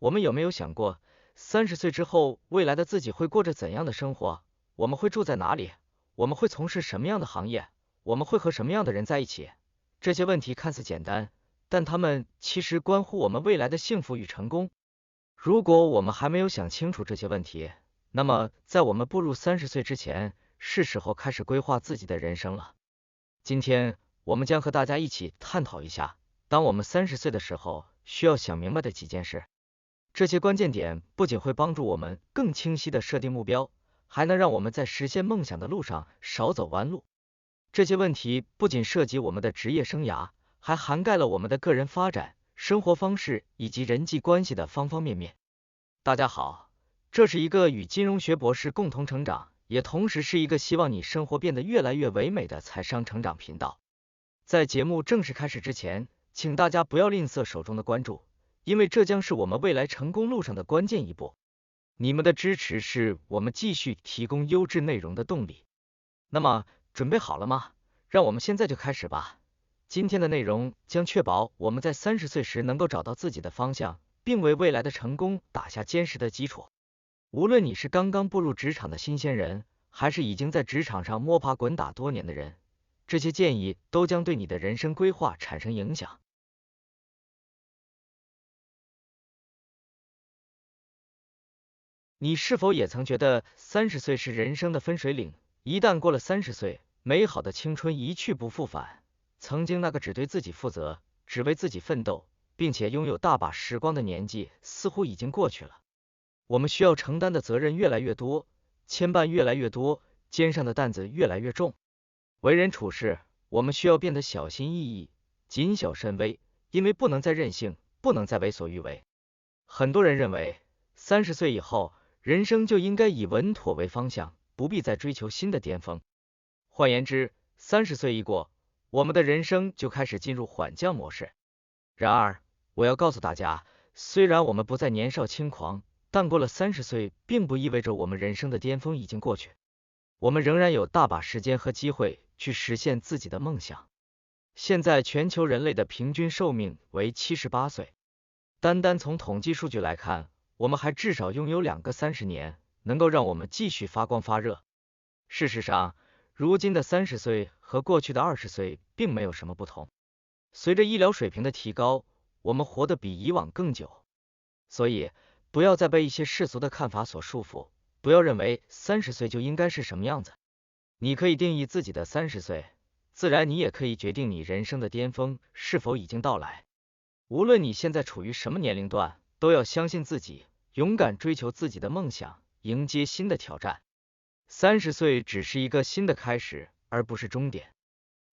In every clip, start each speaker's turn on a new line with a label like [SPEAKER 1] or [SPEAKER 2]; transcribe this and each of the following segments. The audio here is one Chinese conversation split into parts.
[SPEAKER 1] 我们有没有想过，30岁之后，未来的自己会过着怎样的生活？我们会住在哪里？我们会从事什么样的行业？我们会和什么样的人在一起？这些问题看似简单，但它们其实关乎我们未来的幸福与成功。如果我们还没有想清楚这些问题，那么在我们步入30岁之前，是时候开始规划自己的人生了。今天，我们将和大家一起探讨一下，当我们30岁的时候，需要想明白的几件事。这些关键点不仅会帮助我们更清晰的设定目标，还能让我们在实现梦想的路上少走弯路。这些问题不仅涉及我们的职业生涯，还涵盖了我们的个人发展、生活方式以及人际关系的方方面面。大家好，这是一个与金融学博士共同成长，也同时是一个希望你生活变得越来越唯美的财商成长频道。在节目正式开始之前，请大家不要吝啬手中的关注，因为这将是我们未来成功路上的关键一步。你们的支持是我们继续提供优质内容的动力。那么，准备好了吗？让我们现在就开始吧。今天的内容将确保我们在30岁时能够找到自己的方向，并为未来的成功打下坚实的基础。无论你是刚刚步入职场的新鲜人，还是已经在职场上摸爬滚打多年的人，这些建议都将对你的人生规划产生影响。你是否也曾觉得30岁是人生的分水岭？一旦过了30岁，美好的青春一去不复返，曾经那个只对自己负责，只为自己奋斗，并且拥有大把时光的年纪，似乎已经过去了。我们需要承担的责任越来越多，牵绊越来越多，肩上的担子越来越重。为人处事，我们需要变得小心翼翼，谨小慎微，因为不能再任性，不能再为所欲为。很多人认为，30岁以后，人生就应该以稳妥为方向，不必再追求新的巅峰。换言之，30岁一过，我们的人生就开始进入缓降模式。然而，我要告诉大家，虽然我们不再年少轻狂，但过了30岁，并不意味着我们人生的巅峰已经过去。我们仍然有大把时间和机会去实现自己的梦想。现在全球人类的平均寿命为78岁，单单从统计数据来看，我们还至少拥有2个30年，能够让我们继续发光发热。事实上，如今的30岁和过去的20岁并没有什么不同。随着医疗水平的提高，我们活得比以往更久。所以，不要再被一些世俗的看法所束缚，不要认为30岁就应该是什么样子。你可以定义自己的30岁，自然你也可以决定你人生的巅峰是否已经到来。无论你现在处于什么年龄段，都要相信自己，勇敢追求自己的梦想，迎接新的挑战。30岁只是一个新的开始，而不是终点。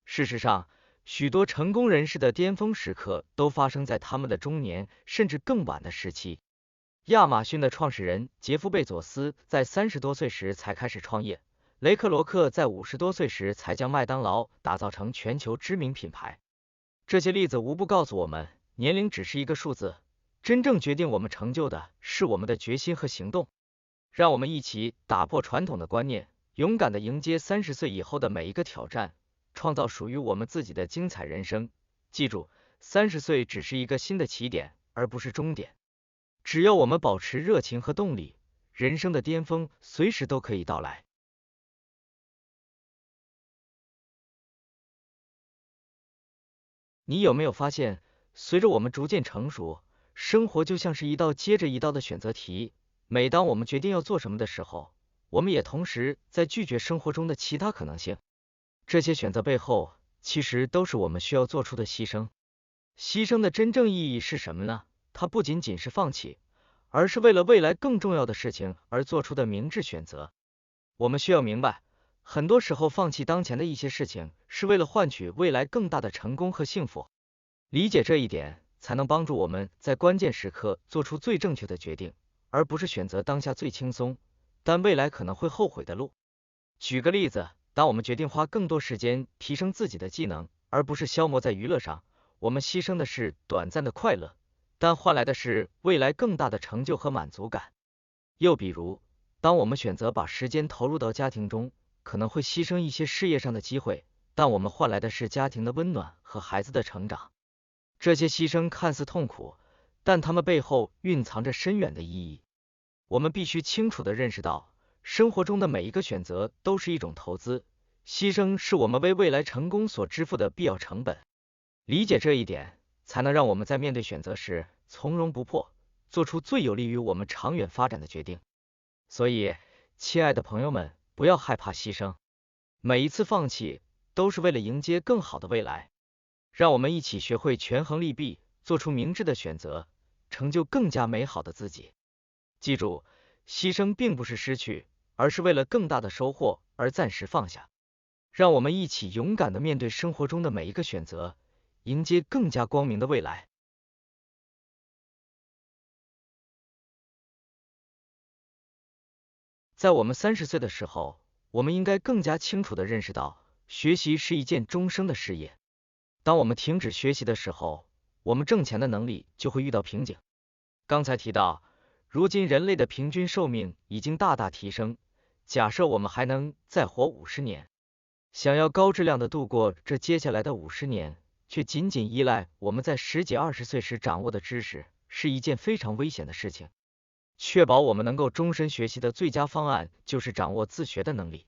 [SPEAKER 1] 事实上，许多成功人士的巅峰时刻都发生在他们的中年甚至更晚的时期。亚马逊的创始人杰夫·贝佐斯在30多岁时才开始创业，雷克罗克在50多岁时才将麦当劳打造成全球知名品牌。这些例子无不告诉我们，年龄只是一个数字，真正决定我们成就的是我们的决心和行动。让我们一起打破传统的观念，勇敢地迎接30岁以后的每一个挑战，创造属于我们自己的精彩人生。记住，30岁只是一个新的起点，而不是终点。只要我们保持热情和动力，人生的巅峰随时都可以到来。你有没有发现，随着我们逐渐成熟，生活就像是一道接着一道的选择题。每当我们决定要做什么的时候，我们也同时在拒绝生活中的其他可能性。这些选择背后，其实都是我们需要做出的牺牲。牺牲的真正意义是什么呢？它不仅仅是放弃，而是为了未来更重要的事情而做出的明智选择。我们需要明白，很多时候放弃当前的一些事情，是为了换取未来更大的成功和幸福。理解这一点，才能帮助我们在关键时刻做出最正确的决定，而不是选择当下最轻松，但未来可能会后悔的路。举个例子，当我们决定花更多时间提升自己的技能，而不是消磨在娱乐上，我们牺牲的是短暂的快乐，但换来的是未来更大的成就和满足感。又比如，当我们选择把时间投入到家庭中，可能会牺牲一些事业上的机会，但我们换来的是家庭的温暖和孩子的成长。这些牺牲看似痛苦，但它们背后蕴藏着深远的意义。我们必须清楚地认识到，生活中的每一个选择都是一种投资，牺牲是我们为未来成功所支付的必要成本。理解这一点，才能让我们在面对选择时从容不迫，做出最有利于我们长远发展的决定。所以，亲爱的朋友们，不要害怕牺牲，每一次放弃都是为了迎接更好的未来。让我们一起学会权衡利弊，做出明智的选择，成就更加美好的自己。记住，牺牲并不是失去，而是为了更大的收获而暂时放下。让我们一起勇敢地面对生活中的每一个选择，迎接更加光明的未来。在我们30岁的时候，我们应该更加清楚地认识到，学习是一件终生的事业。当我们停止学习的时候，我们挣钱的能力就会遇到瓶颈。刚才提到，如今人类的平均寿命已经大大提升，假设我们还能再活50年，想要高质量地度过这接下来的50年，却仅仅依赖我们在10几20岁时掌握的知识，是一件非常危险的事情。确保我们能够终身学习的最佳方案就是掌握自学的能力。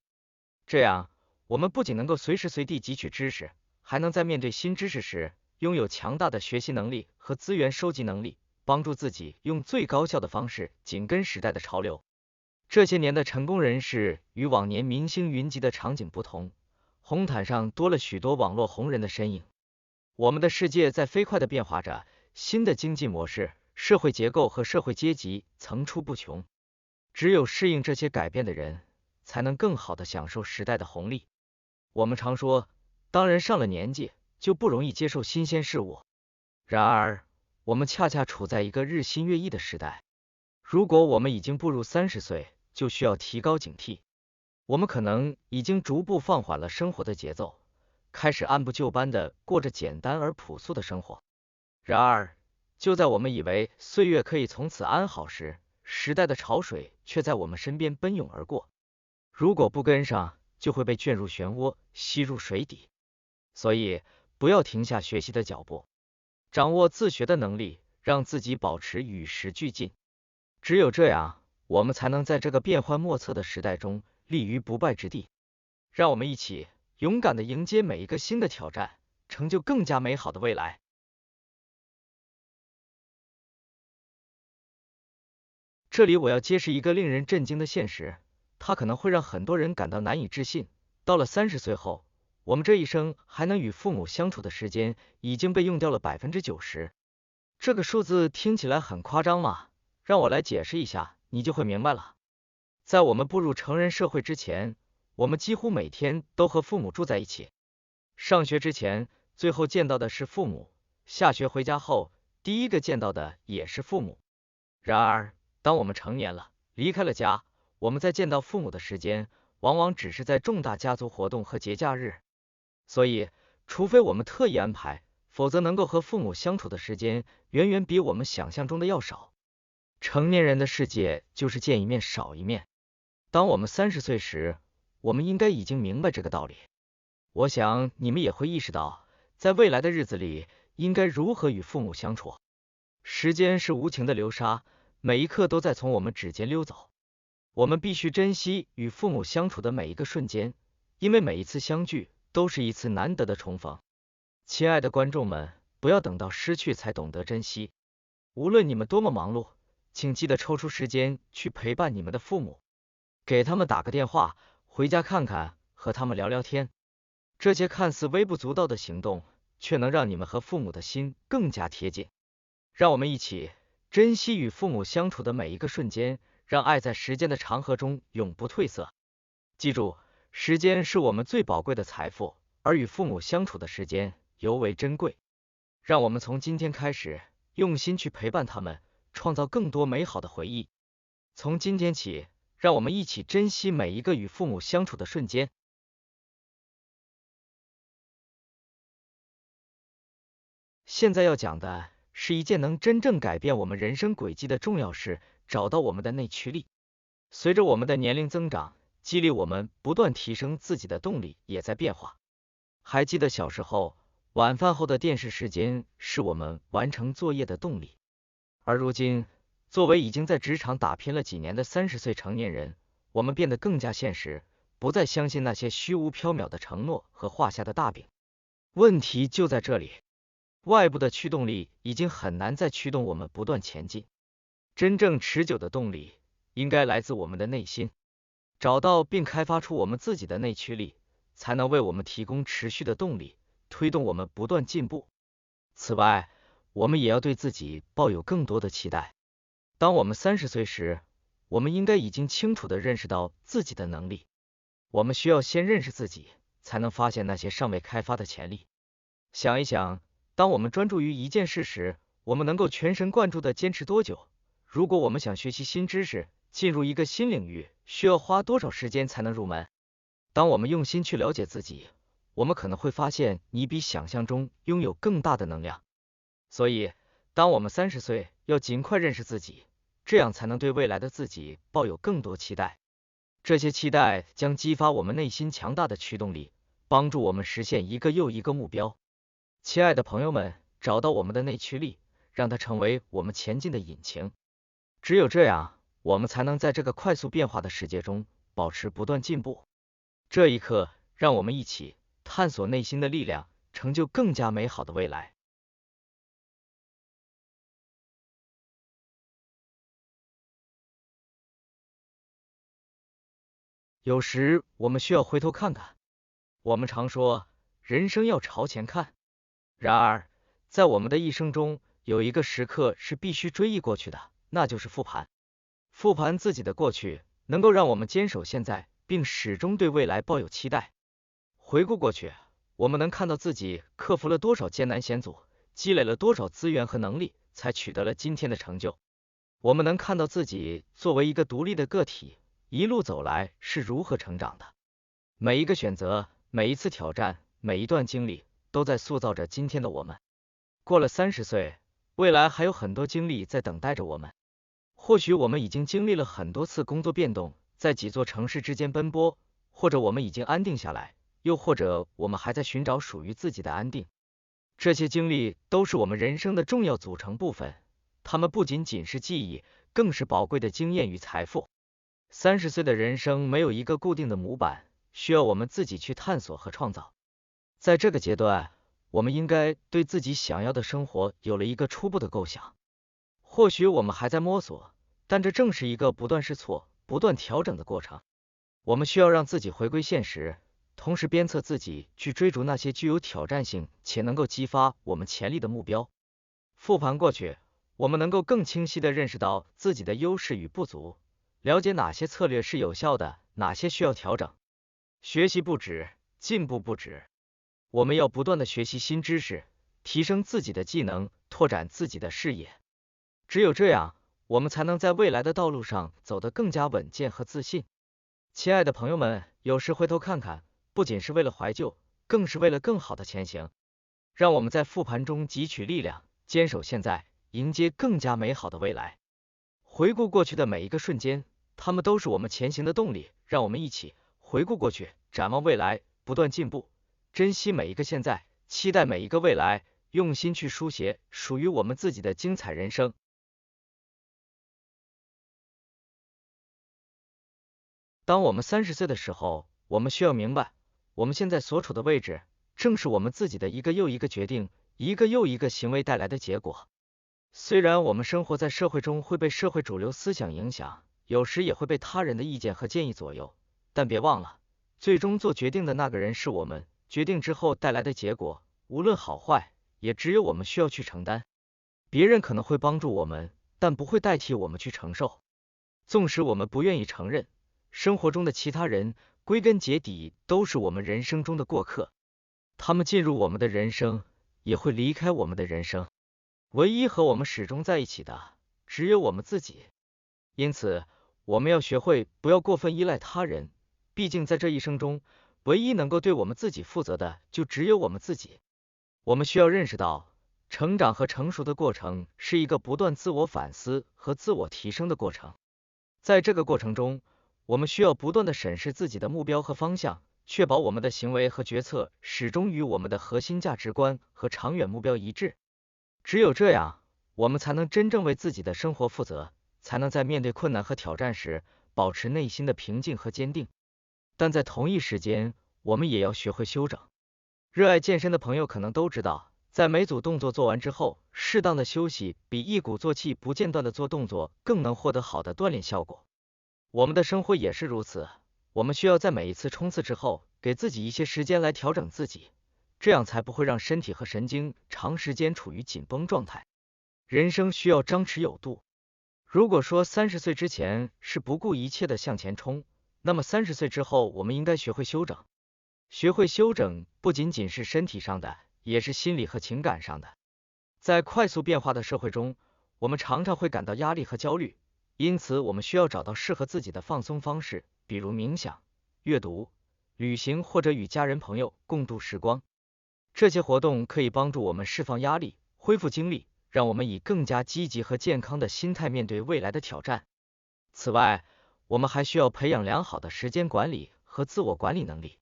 [SPEAKER 1] 这样，我们不仅能够随时随地汲取知识，还能在面对新知识时，拥有强大的学习能力和资源收集能力，帮助自己用最高效的方式紧跟时代的潮流。这些年的成功人士与往年明星云集的场景不同，红毯上多了许多网络红人的身影。我们的世界在飞快地变化着，新的经济模式、社会结构和社会阶级层出不穷。只有适应这些改变的人，才能更好地享受时代的红利。我们常说，当人上了年纪，就不容易接受新鲜事物。然而，我们恰恰处在一个日新月异的时代。如果我们已经步入30岁，就需要提高警惕。我们可能已经逐步放缓了生活的节奏，开始按部就班地过着简单而朴素的生活。然而，就在我们以为岁月可以从此安好时，时代的潮水却在我们身边奔涌而过。如果不跟上，就会被卷入漩涡，吸入水底。所以，不要停下学习的脚步，掌握自学的能力，让自己保持与时俱进。只有这样，我们才能在这个变幻莫测的时代中立于不败之地。让我们一起勇敢地迎接每一个新的挑战，成就更加美好的未来。这里我要揭示一个令人震惊的现实，它可能会让很多人感到难以置信。到了30岁后，我们这一生还能与父母相处的时间已经被用掉了90%。这个数字听起来很夸张吗？让我来解释一下，你就会明白了。在我们步入成人社会之前，我们几乎每天都和父母住在一起。上学之前，最后见到的是父母；下学回家后，第一个见到的也是父母。然而，当我们成年了，离开了家，我们再见到父母的时间，往往只是在重大家族活动和节假日。所以，除非我们特意安排，否则能够和父母相处的时间，远远比我们想象中的要少。成年人的世界就是见一面少一面。当我们30岁时，我们应该已经明白这个道理。我想你们也会意识到，在未来的日子里，应该如何与父母相处。时间是无情的流沙，每一刻都在从我们指尖溜走。我们必须珍惜与父母相处的每一个瞬间，因为每一次相聚都是一次难得的重逢。亲爱的观众们，不要等到失去才懂得珍惜。无论你们多么忙碌，请记得抽出时间去陪伴你们的父母，给他们打个电话，回家看看，和他们聊聊天。这些看似微不足道的行动，却能让你们和父母的心更加贴近。让我们一起珍惜与父母相处的每一个瞬间，让爱在时间的长河中永不褪色。记住，时间是我们最宝贵的财富，而与父母相处的时间尤为珍贵。让我们从今天开始，用心去陪伴他们，创造更多美好的回忆。从今天起，让我们一起珍惜每一个与父母相处的瞬间。现在要讲的是一件能真正改变我们人生轨迹的重要事，找到我们的内驱力。随着我们的年龄增长，激励我们不断提升自己的动力也在变化。还记得小时候，晚饭后的电视时间是我们完成作业的动力。而如今，作为已经在职场打拼了几年的30岁成年人，我们变得更加现实，不再相信那些虚无缥缈的承诺和画下的大饼。问题就在这里，外部的驱动力已经很难再驱动我们不断前进。真正持久的动力应该来自我们的内心，找到并开发出我们自己的内驱力，才能为我们提供持续的动力，推动我们不断进步。此外，我们也要对自己抱有更多的期待。当我们30岁时，我们应该已经清楚地认识到自己的能力。我们需要先认识自己，才能发现那些尚未开发的潜力。想一想，当我们专注于一件事时，我们能够全神贯注地坚持多久？如果我们想学习新知识，进入一个新领域，需要花多少时间才能入门？当我们用心去了解自己，我们可能会发现你比想象中拥有更大的能量。所以，当我们30岁，要尽快认识自己，这样才能对未来的自己抱有更多期待。这些期待将激发我们内心强大的驱动力，帮助我们实现一个又一个目标。亲爱的朋友们，找到我们的内驱力，让它成为我们前进的引擎。只有这样，我们才能在这个快速变化的世界中保持不断进步。这一刻，让我们一起探索内心的力量，成就更加美好的未来。有时我们需要回头看看。我们常说，人生要朝前看。然而，在我们的一生中，有一个时刻是必须追忆过去的，那就是复盘。复盘自己的过去，能够让我们坚守现在，并始终对未来抱有期待。回顾过去，我们能看到自己克服了多少艰难险阻，积累了多少资源和能力，才取得了今天的成就。我们能看到自己作为一个独立的个体，一路走来是如何成长的。每一个选择，每一次挑战，每一段经历，都在塑造着今天的我们。过了30岁，未来还有很多经历在等待着我们。或许我们已经经历了很多次工作变动，在几座城市之间奔波，或者我们已经安定下来，又或者我们还在寻找属于自己的安定。这些经历都是我们人生的重要组成部分，它们不仅仅是记忆，更是宝贵的经验与财富。30岁的人生没有一个固定的模板，需要我们自己去探索和创造。在这个阶段，我们应该对自己想要的生活有了一个初步的构想。或许我们还在摸索，但这正是一个不断试错、不断调整的过程。我们需要让自己回归现实，同时鞭策自己去追逐那些具有挑战性且能够激发我们潜力的目标。复盘过去，我们能够更清晰地认识到自己的优势与不足，了解哪些策略是有效的，哪些需要调整。学习不止，进步不止。我们要不断地学习新知识，提升自己的技能，拓展自己的视野。只有这样，我们才能在未来的道路上走得更加稳健和自信。亲爱的朋友们，有时回头看看，不仅是为了怀旧，更是为了更好的前行。让我们在复盘中汲取力量，坚守现在，迎接更加美好的未来。回顾过去的每一个瞬间，它们都是我们前行的动力。让我们一起回顾过去，展望未来，不断进步，珍惜每一个现在，期待每一个未来，用心去书写属于我们自己的精彩人生。当我们30岁的时候，我们需要明白，我们现在所处的位置，正是我们自己的一个又一个决定，一个又一个行为带来的结果。虽然我们生活在社会中，会被社会主流思想影响，有时也会被他人的意见和建议左右，但别忘了，最终做决定的那个人是我们，决定之后带来的结果，无论好坏，也只有我们需要去承担。别人可能会帮助我们，但不会代替我们去承受。纵使我们不愿意承认，生活中的其他人，归根结底都是我们人生中的过客。他们进入我们的人生，也会离开我们的人生。唯一和我们始终在一起的，只有我们自己。因此，我们要学会不要过分依赖他人，毕竟在这一生中，唯一能够对我们自己负责的，就只有我们自己。我们需要认识到，成长和成熟的过程是一个不断自我反思和自我提升的过程。在这个过程中，我们需要不断地审视自己的目标和方向，确保我们的行为和决策始终与我们的核心价值观和长远目标一致。只有这样，我们才能真正为自己的生活负责，才能在面对困难和挑战时，保持内心的平静和坚定。但在同一时间，我们也要学会休整。热爱健身的朋友可能都知道，在每组动作做完之后，适当的休息比一鼓作气不间断的做动作更能获得好的锻炼效果。我们的生活也是如此，我们需要在每一次冲刺之后，给自己一些时间来调整自己，这样才不会让身体和神经长时间处于紧绷状态。人生需要张弛有度。如果说30岁之前是不顾一切的向前冲，那么30岁之后，我们应该学会休整。学会休整不仅仅是身体上的，也是心理和情感上的。在快速变化的社会中，我们常常会感到压力和焦虑，因此我们需要找到适合自己的放松方式，比如冥想、阅读、旅行或者与家人朋友共度时光。这些活动可以帮助我们释放压力，恢复精力，让我们以更加积极和健康的心态面对未来的挑战。此外，我们还需要培养良好的时间管理和自我管理能力。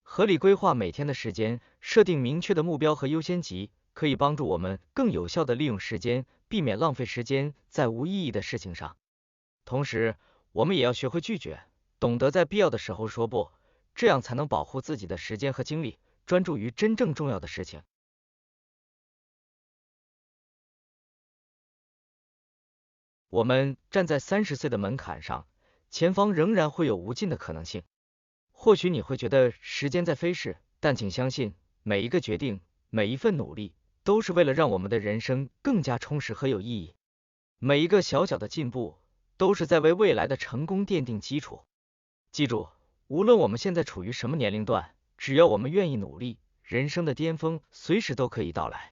[SPEAKER 1] 合理规划每天的时间，设定明确的目标和优先级，可以帮助我们更有效地利用时间，避免浪费时间在无意义的事情上。同时，我们也要学会拒绝，懂得在必要的时候说不，这样才能保护自己的时间和精力，专注于真正重要的事情。我们站在30岁的门槛上，前方仍然会有无尽的可能性。或许你会觉得时间在飞逝，但请相信，每一个决定，每一份努力，都是为了让我们的人生更加充实和有意义。每一个小小的进步，都是在为未来的成功奠定基础。记住，无论我们现在处于什么年龄段，只要我们愿意努力，人生的巅峰随时都可以到来。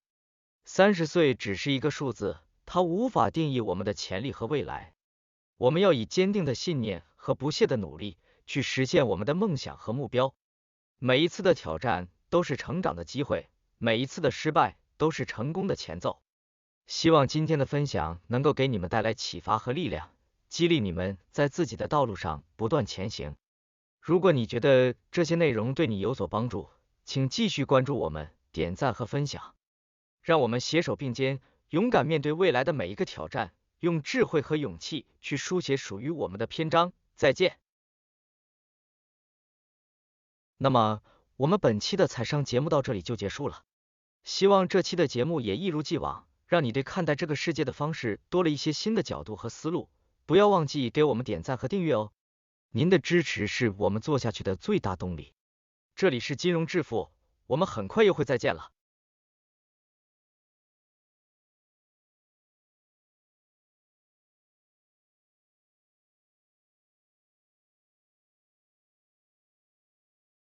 [SPEAKER 1] 30岁只是一个数字，它无法定义我们的潜力和未来。我们要以坚定的信念和不懈的努力，去实现我们的梦想和目标。每一次的挑战都是成长的机会，每一次的失败都是成功的前奏。希望今天的分享能够给你们带来启发和力量，激励你们在自己的道路上不断前行。如果你觉得这些内容对你有所帮助，请继续关注我们，点赞和分享。让我们携手并肩，勇敢面对未来的每一个挑战，用智慧和勇气去书写属于我们的篇章。再见。那么，我们本期的财商节目到这里就结束了。希望这期的节目也一如既往，让你对看待这个世界的方式多了一些新的角度和思路。不要忘记给我们点赞和订阅哦，您的支持是我们做下去的最大动力。这里是金融致富，我们很快又会再见了。